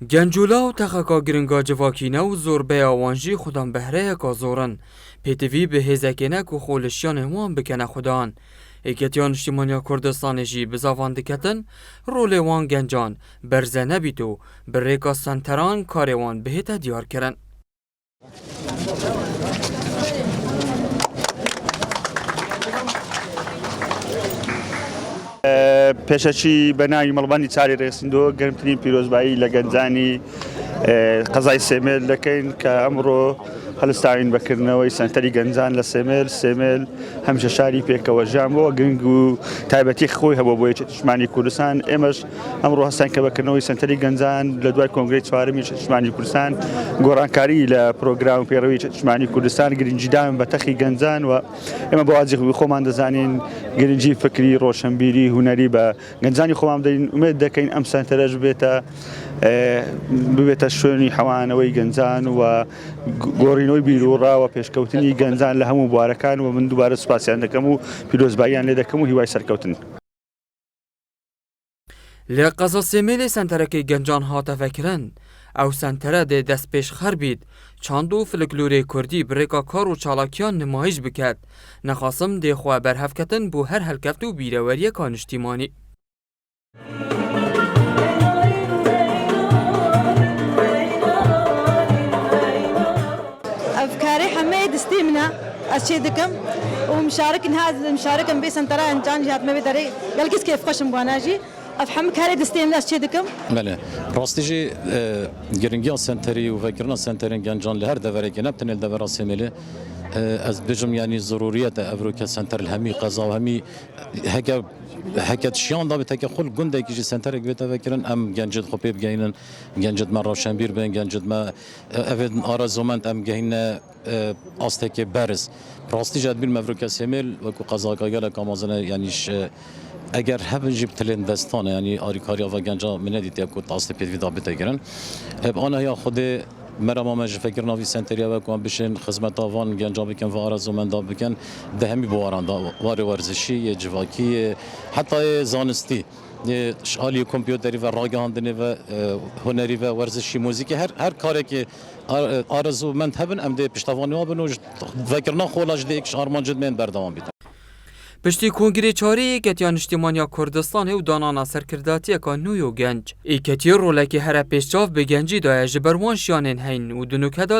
گنجولا و تخکا گرنگا جواکینه و زوربه آوانجی خودان بهره که زورن پیتوی به هزکینک و خولشیان وان بکنه خودان ایکتیان اجتماعی کردستان جی بزاوان دکتن رول وان گنجان برزه نبیتو بریکا سنتران کاروان بهتا دیار کرن. پێشەچی بەناوی مەڵبانی چاری ڕێسندۆ گەرمترین پیرۆزبایی لە گەنجانی قەزای سێمێل دەکەین کە ئەمڕۆ هەڵستاوین بەکردنەوەی سەنتەری گەنجان لە سێمێل هەمیشە شاری پێکەوە ژیان بۆ گرنگ و تایبەتی خۆی هەبوو بۆ یەکێتی نیشتیمانی کوردستان. ئێمەش ئەمڕۆ هەستان کە بەکردنەوەی سەنتەری گەنجان لە دوای کۆنگرەی چوارەمی یەکێتی نیشتیمانی کوردستان گۆڕانکاری لە پرۆگرام پێڕەوی یەکێتی نیشتیمانی کوردستان گرنگیدان بە تەخی گەنجان و ئێمە بۆ واجبی خۆمان دەزانین گرنگی فکری ڕۆشنبیری هونەری بە گەنجانی خۆمان دەین ئومێد دەکەین ئەم سەنتەرەش ببێتە شوێنی حەوانەوەی گەنجان و گۆڕینەوەی بیرۆڕا و پێشکەوتنی گەنجان لە هەموو بوارەکان و من دووبارە سوپاسیان دەکەم و پیرۆزباییان لێ دەکەم و هیوای سەرکەوتن. لە قەزا سێمێلێ سەنتەرەکەی گەنجان هاتە فەکرن ئەو سەنتەرە دێ دەست پێش خەر بیت چاند و فلکلورê کوردی برێکا کار و چالاکیان نمایش بکات نەخاسم دێخوا بەرهەفکەتن بۆ هەر هەلکەفت و بیرەوەریەکا نیشتیمانی. أفكاري حماية دستيمنا أشيدكم ومشاركين هذا مشاركين بسنترا إنجان جهات ما بدري قال كيف قشم بواناجي أفهم كاري دستيمنا أشيدكم. بله راستيجي جرينجيا سنتري وفكرنا سنترين جنجان لهر دفرة جنبتن الدفرة سميله از بجم يعني ضرورية أفروكا سنتر الهمي قضاء وهمي هكذا شيان دا بتاعك خل جندة كيجي سنتر كبيرة فكرن أم جنجد خبيب جاينن جنجد ما روشنبير بين جنجد ما أفيد أرزومنت أم جاينا أستك بارز راستي جد بين مفروكا سميل وكو قضاء كاجلا كمازنة يعنيش اگر هبن جبت لين دستانه يعني آریکاریا و گنجا مندید یا کوت است پید ویدا بتگرن اب آنها یا خود مرا ما مج فکر نوی سنتریا و کوم بشین خدمت آوان گنجا بکن و آرزومند بکن ده همی بواران دا وار ورزشی جواکی حتی زانستی شغالی کامپیوتری و راگاندنی و هنری و ورزشی موزیکی هر کاری که آرزومند هبن ام ده پشتوانی ها بنوج فکر نا خولاج ده اکش آرمان جد من بردوام بیت. پشتی کنگره چاری ایکتیان اجتماعی کردستان و دانانا سرکرداتی کانوی و گنج ایکتی روله که هر پیشچاف به گنجی دایه جبروان شیانین هین و دنوکه دا